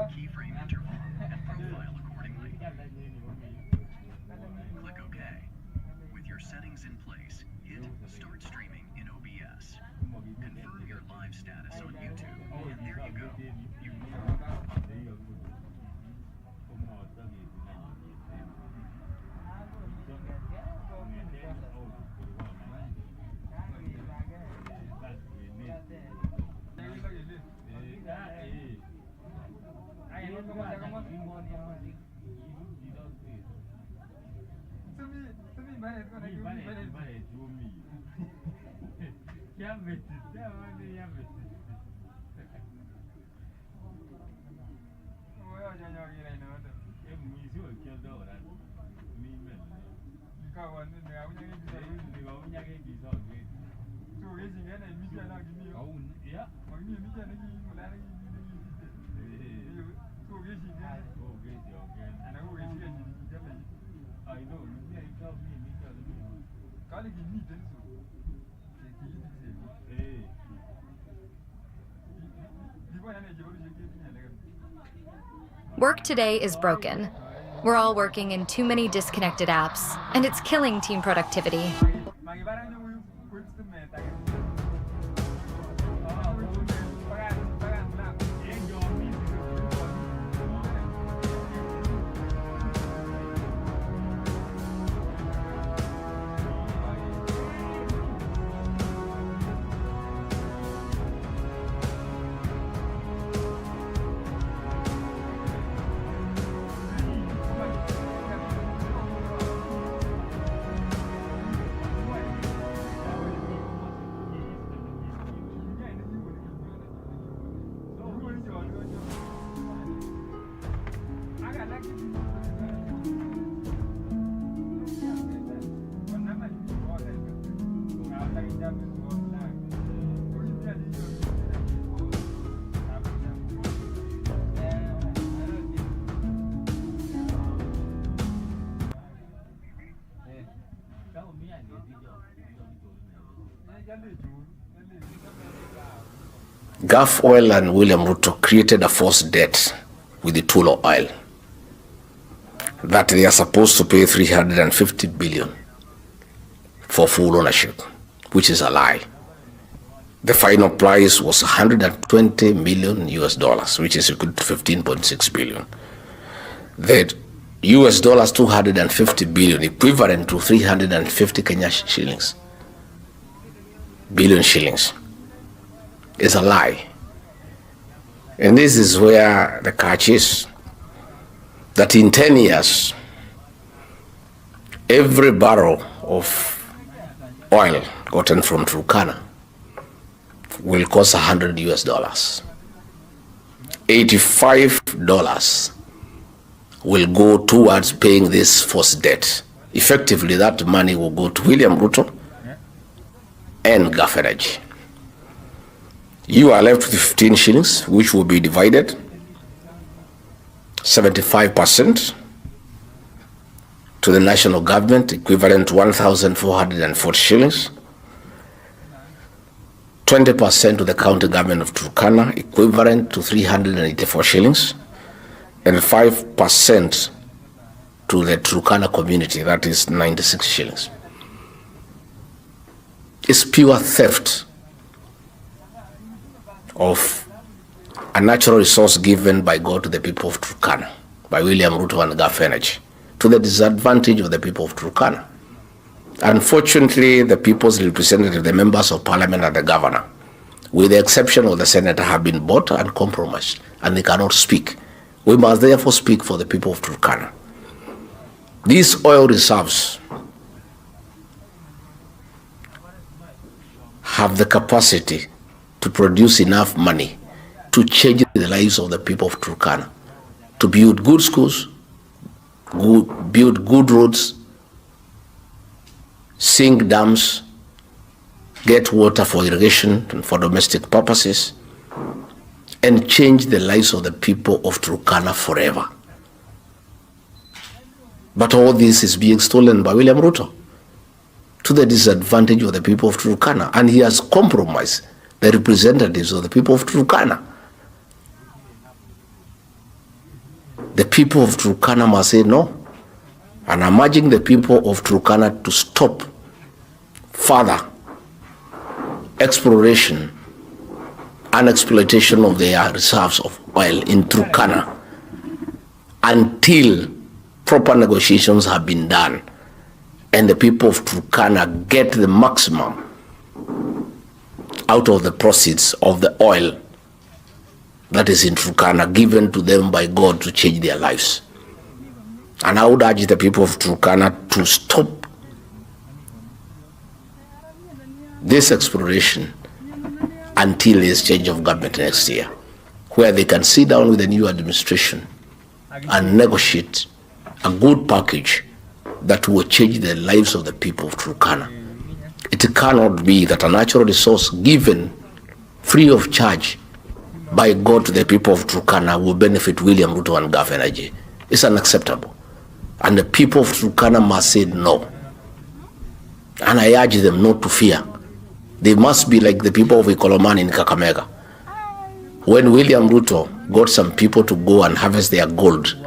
keyframe interval and profile accordingly. Click OK. With your settings in place, hit Start Streaming in OBS. Confirm your live status on YouTube, and there you go. Work today is broken. We're all working in too many disconnected apps, and it's killing team productivity. Gulf Oil and William Ruto created a false debt with the Tullow Oil that they are supposed to pay 350 billion for full ownership, which is a lie. The final price was 120 million US dollars, which is equal to 15.6 billion. The US dollars 250 billion, equivalent to 350 Kenya shillings, billion shillings, is a lie. And this is where the catch is, that in 10 years, every barrel of oil gotten from Turkana will cost 100 US dollars. $85 will go towards paying this false debt. Effectively, that money will go to William Ruto and Gulf Energy. You are left with 15 shillings, which will be divided 75% to the national government, equivalent to 1,440 shillings, 20% to the county government of Turkana, equivalent to 384 shillings, and 5% to the Turkana community, that is 96 shillings. It's pure theft of a natural resource given by God to the people of Turkana, by William Ruto and Gulf Energy, to the disadvantage of the people of Turkana. Unfortunately, the people's representative, the members of parliament and the governor, with the exception of the senator, have been bought and compromised, and they cannot speak. We must therefore speak for the people of Turkana. These oil reserves have the capacity to produce enough money to change the lives of the people of Turkana, to build good schools, build good roads, sink dams, get water for irrigation and for domestic purposes, and change the lives of the people of Turkana forever. But all this is being stolen by William Ruto to the disadvantage of the people of Turkana, and he has compromised the representatives of the people of Turkana. The people of Turkana must say no. And I'm urging the people of Turkana to stop further exploration and exploitation of their reserves of oil in Turkana until proper negotiations have been done and the people of Turkana get the maximum out of the proceeds of the oil that is in Turkana given to them by God to change their lives. And I would urge the people of Turkana to stop this exploration until there's change of government next year, where they can sit down with the new administration and negotiate a good package that will change the lives of the people of Turkana. It cannot be that a natural resource given free of charge by God to the people of Turkana will benefit William Ruto and Gulf Energy. It's unacceptable. And the people of Turkana must say no. And I urge them not to fear. They must be like the people of Ikolomani in Kakamega. When William Ruto got some people to go and harvest their gold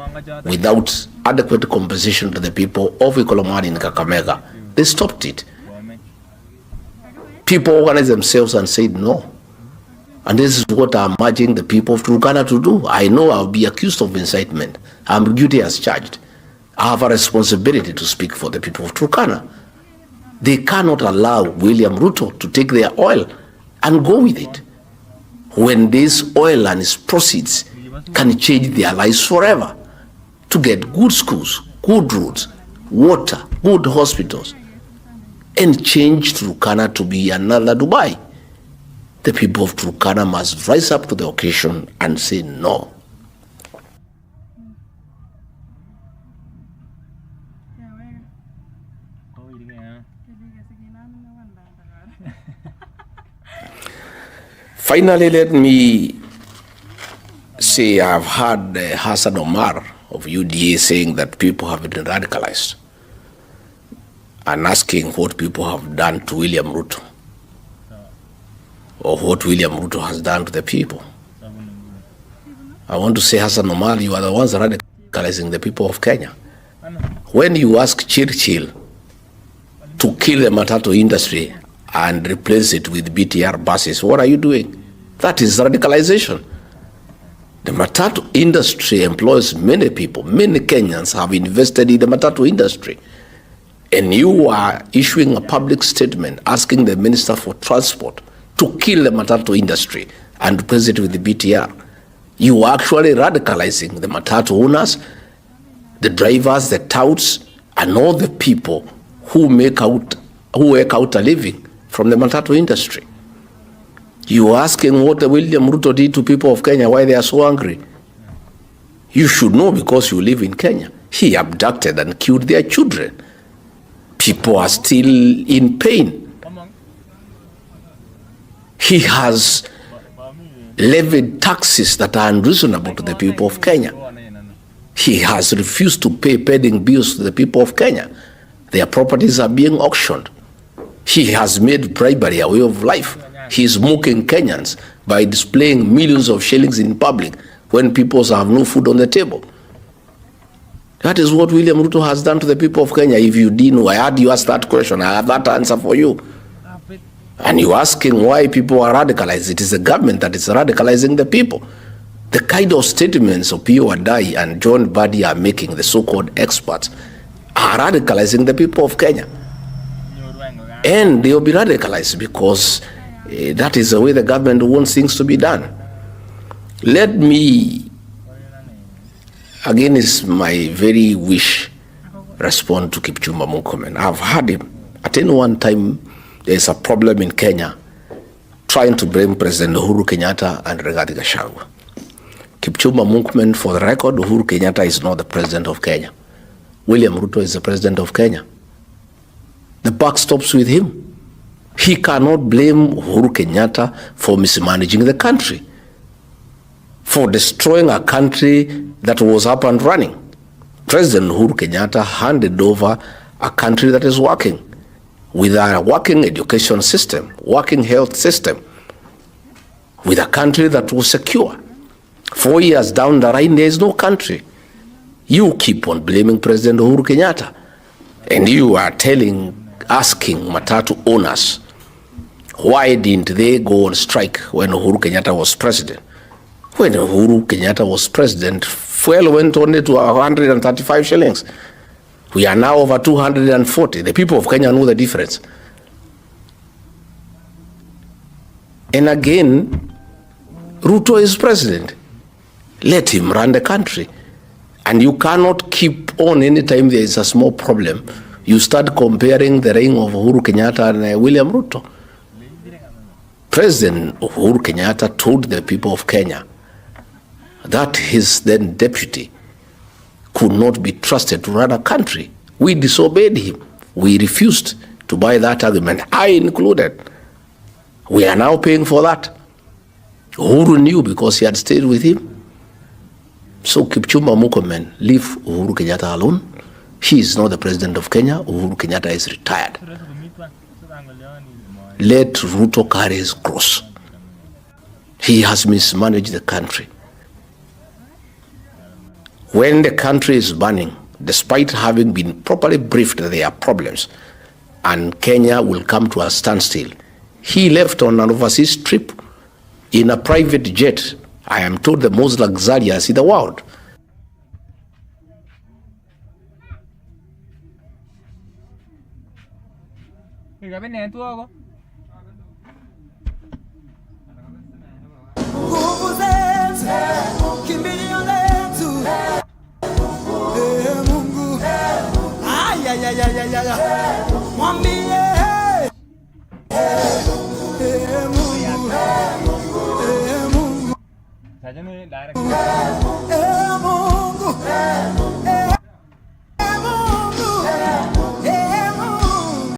without adequate compensation to the people of Ikolomani in Kakamega, they stopped it. People organized themselves and said no. And this is what I'm urging the people of Turkana to do. I know I'll be accused of incitement. I'm guilty as charged. I have a responsibility to speak for the people of Turkana. They cannot allow William Ruto to take their oil and go with it, when this oil and its proceeds can change their lives forever, to get good schools, good roads, water, good hospitals, and change Turkana to be another Dubai. The people of Turkana must rise up to the occasion and say no. Finally, let me say I've heard Hassan Omar of UDA saying that people have been radicalized and asking what people have done to William Ruto or what William Ruto has done to the people. I want to say, Hassan Omar, you are the ones radicalizing the people of Kenya. When you ask Churchill to kill the Matatu industry and replace it with BTR buses, what are you doing? That is radicalization. The Matatu industry employs many people. Many Kenyans have invested in the Matatu industry. And you are issuing a public statement asking the Minister for Transport to kill the Matatu industry and replace it with the BTR. You are actually radicalizing the Matatu owners, the drivers, the touts, and all the people who work out a living from the Matatu industry. You are asking what William Ruto did to people of Kenya, why they are so angry. You should know because you live in Kenya. He abducted and killed their children. People are still in pain. He has levied taxes that are unreasonable to the people of Kenya. He has refused to pay pending bills to the people of Kenya. Their properties are being auctioned. He has made bribery a way of life. He is mocking Kenyans by displaying millions of shillings in public when people have no food on the table. That is what William Ruto has done to the people of Kenya. If you didn't know, I heard you ask that question. I have that answer for you. And you're asking why people are radicalized. It is the government that is radicalizing the people. The kind of statements of Pio Wadai and John Badi are making, the so-called experts, are radicalizing the people of Kenya. And they will be radicalized because that is the way the government wants things to be done. Let me, again, is my very wish, respond to Kipchumba Murkomen. I've heard him. At any one time, there's a problem in Kenya trying to blame President Uhuru Kenyatta and Rigathi Gachagua. Kipchumba Murkomen, for the record, Uhuru Kenyatta is not the president of Kenya. William Ruto is the president of Kenya. The buck stops with him. He cannot blame Uhuru Kenyatta for mismanaging the country, for destroying a country that was up and running. President Uhuru Kenyatta handed over a country that is working, with a working education system, working health system, with a country that was secure. 4 years down the line, there is no country You keep on blaming President Uhuru Kenyatta. And you are asking Matatu owners, why didn't they go on strike when Uhuru Kenyatta was president? When Uhuru Kenyatta was president, fuel went only to 135 shillings. We are now over 240. The people of Kenya know the difference. And again, Ruto is president. Let him run the country. And you cannot keep on anytime there is a small problem, you start comparing the reign of Uhuru Kenyatta and William Ruto. President Uhuru Kenyatta told the people of Kenya that his then deputy could not be trusted to run a country. We disobeyed him. We refused to buy that argument, I included. We are now paying for that. Uhuru knew because he had stayed with him. So Kipchumba Murkomen, leave Uhuru Kenyatta alone. He is not the president of Kenya. Uhuru Kenyatta is retired. Let Ruto carry his cross. He has mismanaged the country. When the country is burning, despite having been properly briefed that there are problems, and Kenya will come to a standstill, he left on an overseas trip in a private jet, I am told the most luxurious in the world. Ay, ay, ay, ay, ay, ay.